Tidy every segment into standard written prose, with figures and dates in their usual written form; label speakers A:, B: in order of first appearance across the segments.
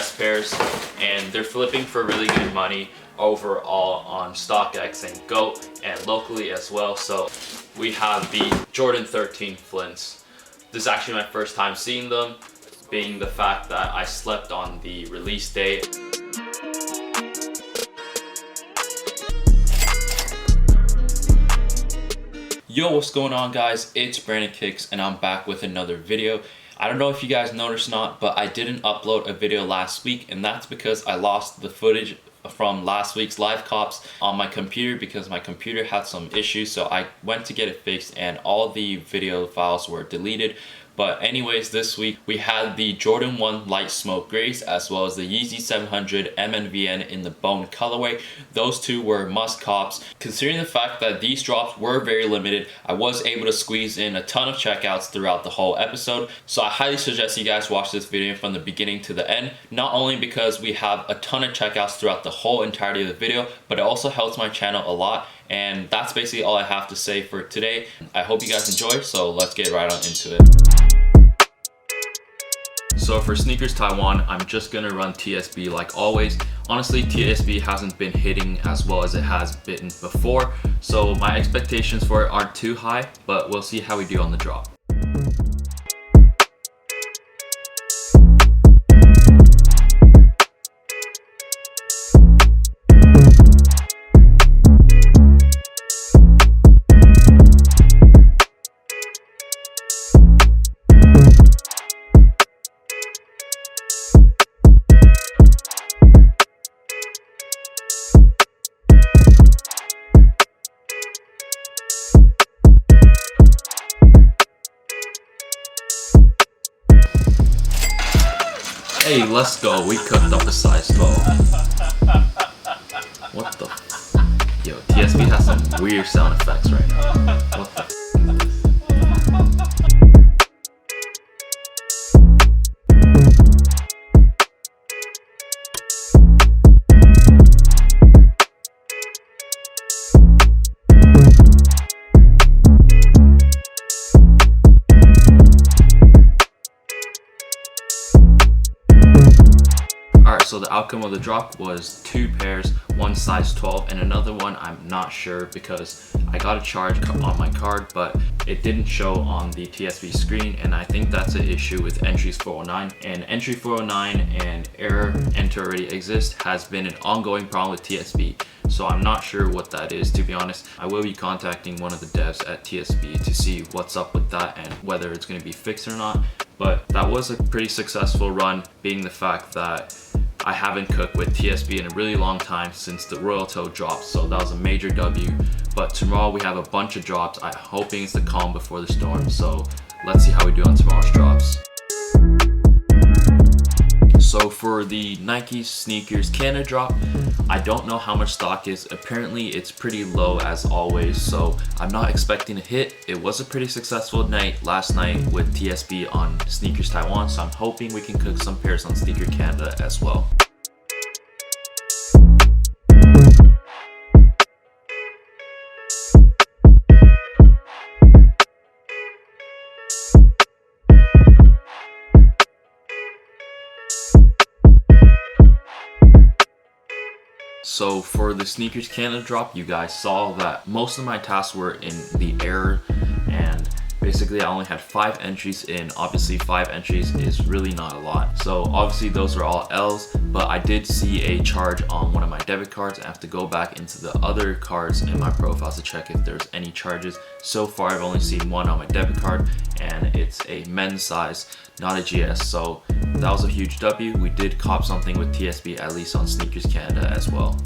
A: test pairs, and they're flipping for really good money overall on StockX and GOAT and locally as well. So we have the Jordan 13 Flints. This is actually my first time seeing them, being the fact that I slept on the release date. Yo, what's going on guys? It's BrandonKickz and I'm back with another video. I don't know if you guys noticed or not, but I didn't upload a video last week, and that's because I lost the footage from last week's live cops on my computer because my computer had some issues, so I went to get it fixed and all the video files were deleted. But anyways, this week we had the Jordan 1 Light Smoke Grays as well as the Yeezy 700 Mnvn in the bone colorway. Those two were must cops. Considering the fact that these drops were very limited, I was able to squeeze in a ton of checkouts throughout the whole episode. So I highly suggest you guys watch this video from the beginning to the end. Not only because we have a ton of checkouts throughout the whole entirety of the video, but it also helps my channel a lot. And that's basically all I have to say for today. I hope you guys enjoy, so let's get right on into it. So for Sneakers Taiwan, I'm just gonna run TSB like always. Honestly, TSB hasn't been hitting as well as it has been before, so my expectations for it aren't too high, but we'll see how we do on the drop. Hey, let's go. We cooked up a size 12. What the? Yo, TSB has some weird sound effects right now. What the? So the outcome of the drop was 2 pairs, one size 12 and another one I'm not sure because I got a charge on my card, but it didn't show on the TSB screen, and I think that's an issue with entries 409. And entry 409 and error enter already exist has been an ongoing problem with TSB. So I'm not sure what that is, to be honest. I will be contacting one of the devs at TSB to see what's up with that and whether it's going to be fixed or not. But that was a pretty successful run, being the fact that I haven't cooked with TSB in a really long time since the Royal Toe dropped, so that was a major W. But tomorrow we have a bunch of drops. I'm hoping it's the calm before the storm, so let's see how we do on tomorrow's drops. So for the Nike Sneakers Canada drop, I don't know how much stock is. Apparently it's pretty low as always, so I'm not expecting a hit. It was a pretty successful night last night with TSB on Sneakers Taiwan, so I'm hoping we can cook some pairs on Sneaker Canada as well. So for the Sneakers Canada drop, you guys saw that most of my tasks were in the error, and basically I only had 5 entries in. Obviously 5 entries is really not a lot. So obviously those are all L's, but I did see a charge on one of my debit cards. I have to go back into the other cards in my profiles to check if there's any charges. So far I've only seen one on my debit card, and it's a men's size, not a GS. So that was a huge W. We did cop something with TSB, at least on Sneakers Canada as well.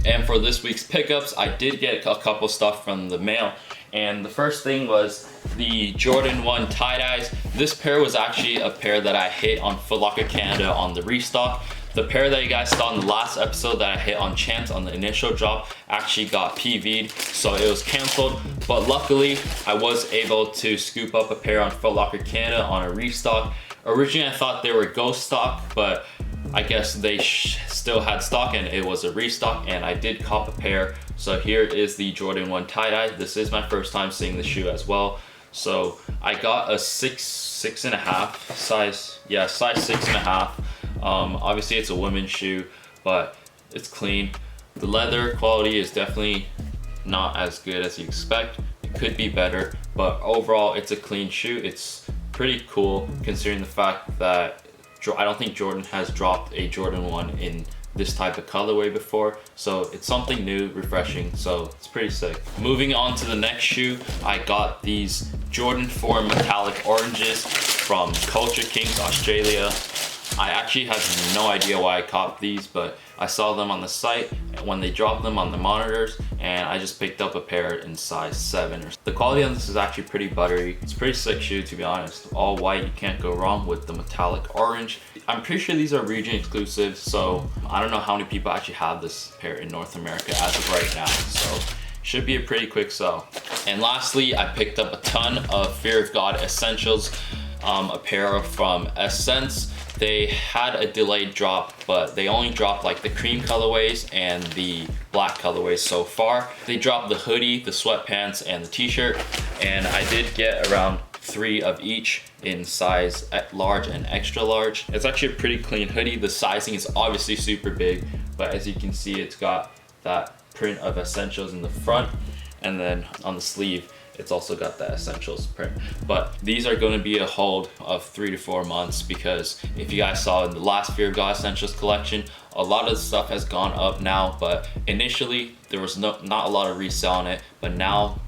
A: And for this week's pickups, I did get a couple stuff from the mail. And the first thing was the Jordan 1 tie-dyes. This pair was actually a pair that I hit on Foot Locker Canada on the restock. The pair that you guys saw in the last episode that I hit on Champs on the initial drop actually got PV'd, so it was canceled. But luckily, I was able to scoop up a pair on Foot Locker Canada on a restock. Originally, I thought they were ghost stock, but I guess they still had stock and it was a restock, and I did cop a pair. So here is the Jordan 1 tie-dye. This is my first time seeing the shoe as well. So I got a six and a half size. Yeah, size 6.5. Obviously it's a women's shoe, but it's clean. The leather quality is definitely not as good as you expect. It could be better, but overall it's a clean shoe. It's pretty cool considering the fact that I don't think Jordan has dropped a Jordan 1 in this type of colorway before, so it's something new, refreshing, so it's pretty sick. Moving on to the next shoe, I got these Jordan 4 metallic oranges from Culture Kings Australia. I actually have no idea why I copped these, but I saw them on the site when they dropped them on the monitors, and I just picked up a pair in size 7. The quality on this is actually pretty buttery. It's a pretty sick shoe, to be honest. All white, you can't go wrong with the metallic orange. I'm pretty sure these are region exclusive, so I don't know how many people actually have this pair in North America as of right now, so should be a pretty quick sell. And lastly, I picked up a ton of Fear of God essentials, a pair from Essence. They had a delayed drop, but they only dropped like the cream colorways and the black colorways so far. They dropped the hoodie, the sweatpants, and the t-shirt, and I did get around 3 of each in size large and extra large. It's actually a pretty clean hoodie. The sizing is obviously super big, but as you can see, it's got that print of essentials in the front, and then on the sleeve it's also got that essentials print. But these are going to be a hold of 3 to 4 months, because if you guys saw in the last Fear of God essentials collection, a lot of the stuff has gone up now, but initially there was not a lot of resale on it, but now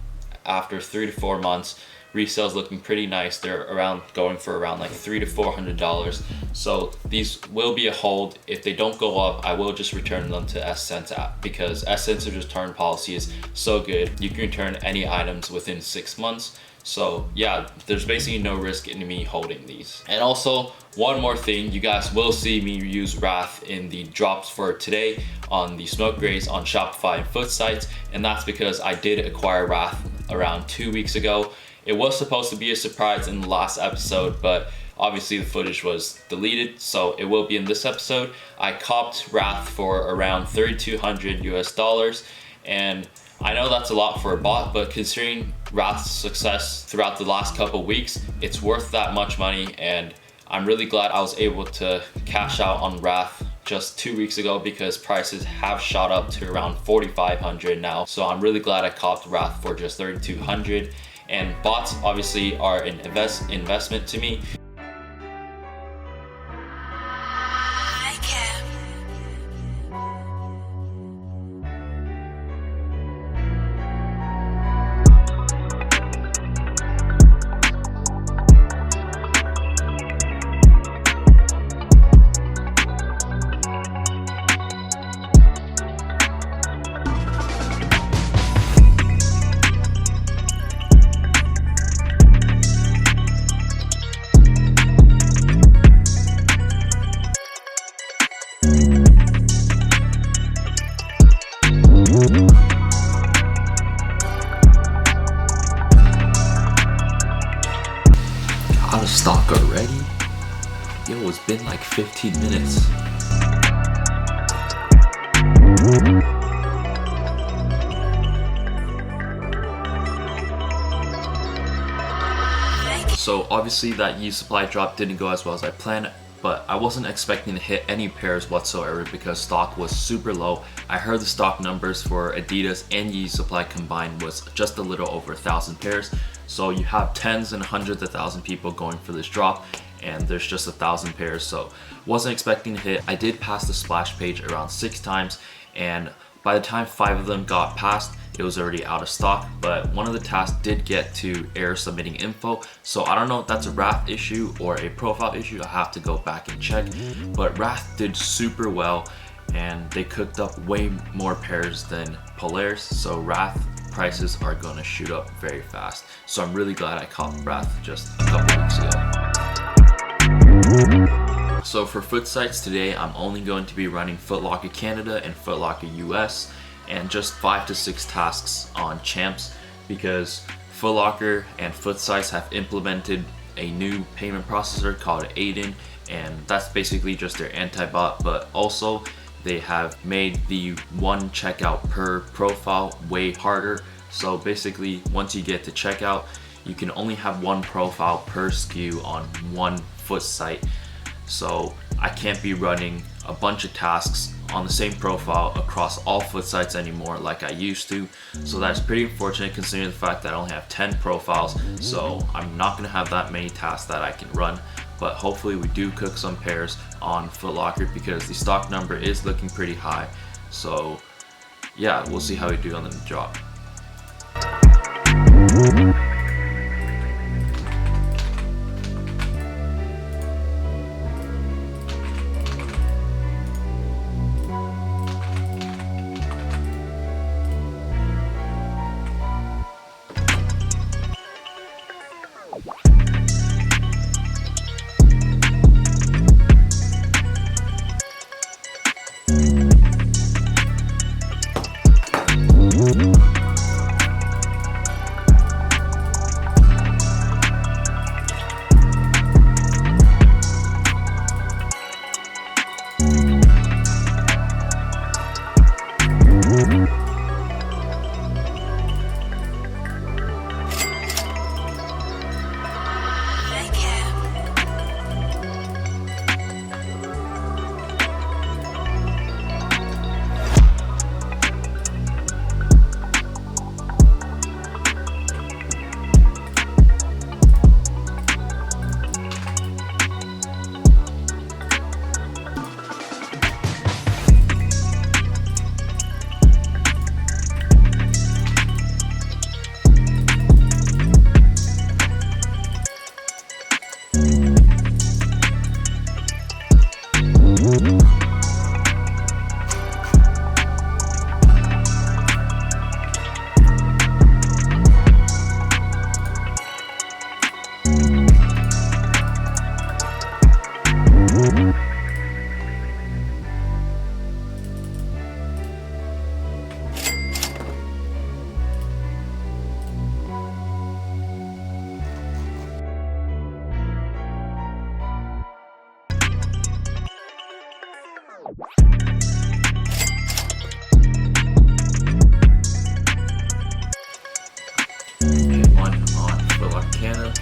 A: after 3 to 4 months, resale's looking pretty nice. They're going for around like $300 to $400. So these will be a hold. If they don't go up, I will just return them to Essence app, because Essence's return policy is so good. You can return any items within 6 months. So yeah, there's basically no risk in me holding these. And also, one more thing, you guys will see me use Wrath in the drops for today on the Smoke Grays on Shopify and Foot sites, and that's because I did acquire Wrath around 2 weeks ago. It was supposed to be a surprise in the last episode, but obviously the footage was deleted, so it will be in this episode. I copped Wrath for around $3,200 US, and I know that's a lot for a bot, but considering Wrath's success throughout the last couple weeks, it's worth that much money, and I'm really glad I was able to cash out on Wrath just 2 weeks ago, because prices have shot up to around $4,500 now. So I'm really glad I copped Wrath for just $3,200. And bots obviously are an investment to me. Out of stock already? Yo, it's been like 15 minutes. So obviously that Yeezy supply drop didn't go as well as I planned, but I wasn't expecting to hit any pairs whatsoever because stock was super low. I heard the stock numbers for Adidas and Yeezy supply combined was just a little over 1,000 pairs. So you have tens and hundreds of thousand people going for this drop, and there's just 1,000 pairs, so wasn't expecting to hit. I did pass the splash page around 6 times, and by the time 5 of them got passed, it was already out of stock. But one of the tasks did get to error submitting info, so I don't know if that's a Wrath issue or a profile issue. I have to go back and check, but Wrath did super well, and they cooked up way more pairs than Polaris, so Wrath prices are gonna shoot up very fast. So I'm really glad I caught Wrath just a couple weeks ago. So for foot sites today, I'm only going to be running Foot Locker Canada and Foot Locker US, and just 5 to 6 tasks on Champs, because Foot Locker and Foot Sites have implemented a new payment processor called Aiden, and that's basically just their anti-bot, but also they have made the one checkout per profile way harder. So basically, once you get to checkout, you can only have one profile per SKU on one foot site. So I can't be running a bunch of tasks on the same profile across all foot sites anymore like I used to. So that's pretty unfortunate considering the fact that I only have 10 profiles. So I'm not gonna have that many tasks that I can run, but hopefully we do cook some pairs on Foot Locker because the stock number is looking pretty high. So yeah, we'll see how we do on the drop.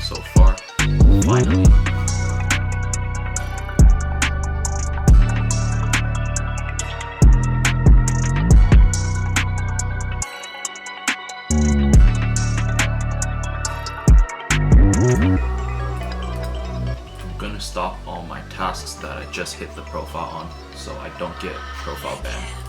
A: So far, finally. I'm gonna stop all my tasks that I just hit the profile on so I don't get profile banned.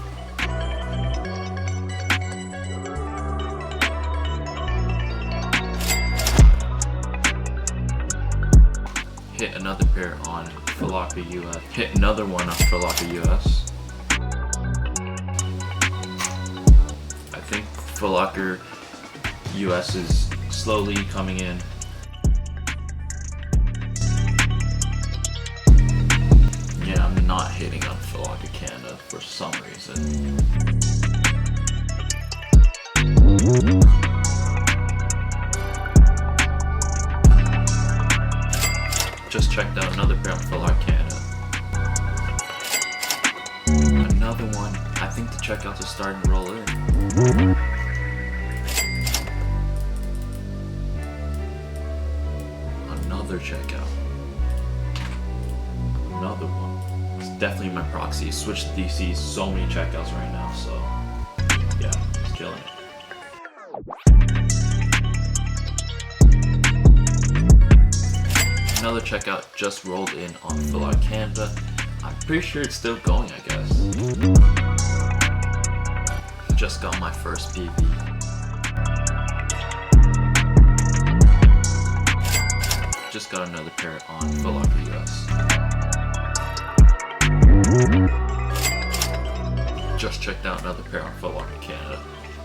A: Hit another pair on Foot Locker US. Hit another one on Foot Locker US. I think Foot Locker US is slowly coming in. Yeah, I'm not hitting on Foot Locker Canada for some reason. Just checked out another pair on Foot Locker Canada. Another one. I think the checkouts are starting to roll in. Another checkout. Another one. It's definitely my PROXIES. Switched to DC. So many checkouts right now. So yeah, it's killing it. Another checkout just rolled in on Foot Locker Canada. I'm pretty sure it's still going, I guess. Just got my first PV. Just got another pair on Foot Locker US. Just checked out another pair on Foot Locker Canada.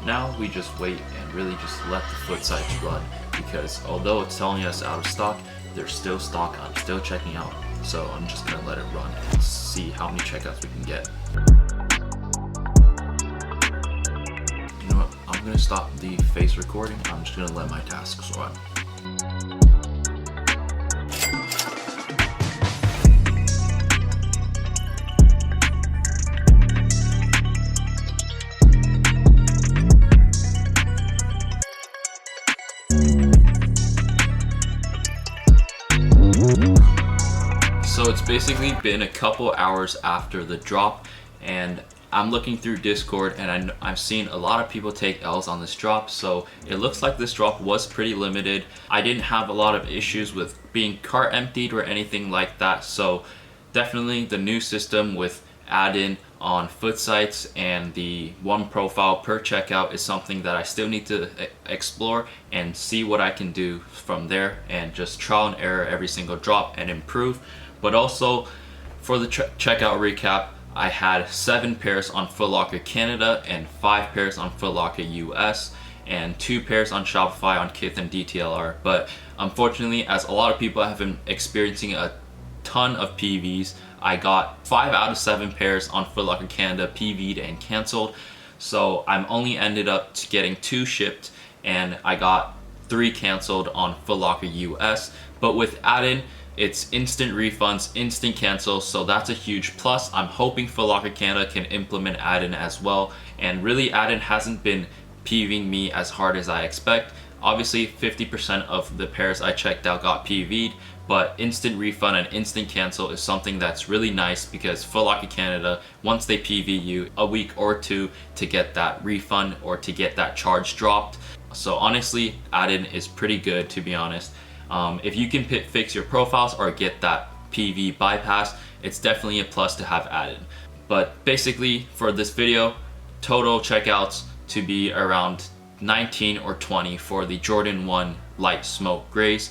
A: Now we just wait and really just let the foot sites run, because although it's telling us out of stock, there's still stock I'm still checking out. So I'm just gonna let it run and see how many checkouts we can get. You know what? I'm gonna stop the face recording. I'm just gonna let my tasks run. So it's basically been a couple hours after the drop, and I'm looking through Discord and I've seen a lot of people take L's on this drop, so it looks like this drop was pretty limited. I didn't have a lot of issues with being cart emptied or anything like that, so definitely the new system with add-in on foot sites and the one profile per checkout is something that I still need to explore and see what I can do from there, and just trial and error every single drop and improve. But also for the checkout recap, I had 7 pairs on Foot Locker Canada and 5 pairs on Foot Locker US and 2 pairs on Shopify on Kith and DTLR. But unfortunately, as a lot of people have been experiencing a ton of PVs, I got 5 out of 7 pairs on Foot Locker Canada PV'd and canceled. So I'm only ended up getting 2 shipped, and I got 3 canceled on Foot Locker US. But with add-in, it's instant refunds, instant cancels, so that's a huge plus. I'm hoping Foot Locker Canada can implement add-in as well, and really add-in hasn't been PVing me as hard as I expect. Obviously 50% of the pairs I checked out got PV'd, but instant refund and instant cancel is something that's really nice, because Foot Locker Canada, once they PV you, a week or 2 to get that refund or to get that charge dropped. So honestly, add-in is pretty good, to be honest. If you can fix your profiles or get that PV bypass, it's definitely a plus to have added. But basically for this video, total checkouts to be around 19 or 20 for the Jordan 1 light smoke grays.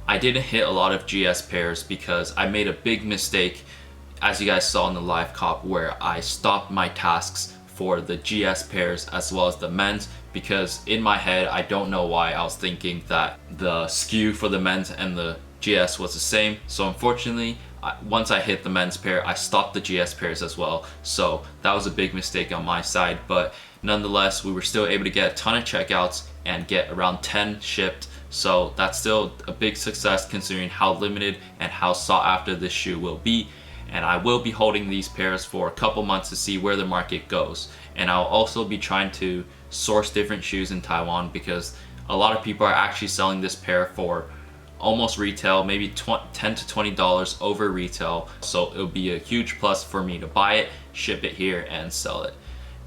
A: I didn't hit a lot of GS pairs because I made a big mistake, as you guys saw in the live cop, where I stopped my tasks for the GS pairs as well as the men's, because in my head, I don't know why, I was thinking that the SKU for the men's and the GS was the same. So unfortunately, once I hit the men's pair, I stopped the GS pairs as well. So that was a big mistake on my side, but nonetheless, we were still able to get a ton of checkouts and get around 10 shipped. So that's still a big success considering how limited and how sought after this shoe will be. And I will be holding these pairs for a couple months to see where the market goes. And I'll also be trying to source different shoes in Taiwan, because a lot of people are actually selling this pair for almost retail, maybe $10 to $20 over retail. So it'll be a huge plus for me to buy it, ship it here, and sell it.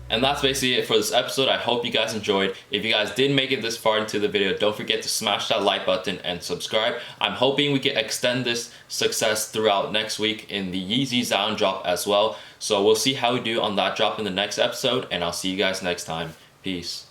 A: And that's basically it for this episode. I hope you guys enjoyed. If you guys did make it this far into the video, don't forget to smash that like button and subscribe. I'm hoping we can extend this success throughout next week in the Yeezy Zion drop as well. So we'll see how we do on that drop in the next episode, and I'll see you guys next time. Peace.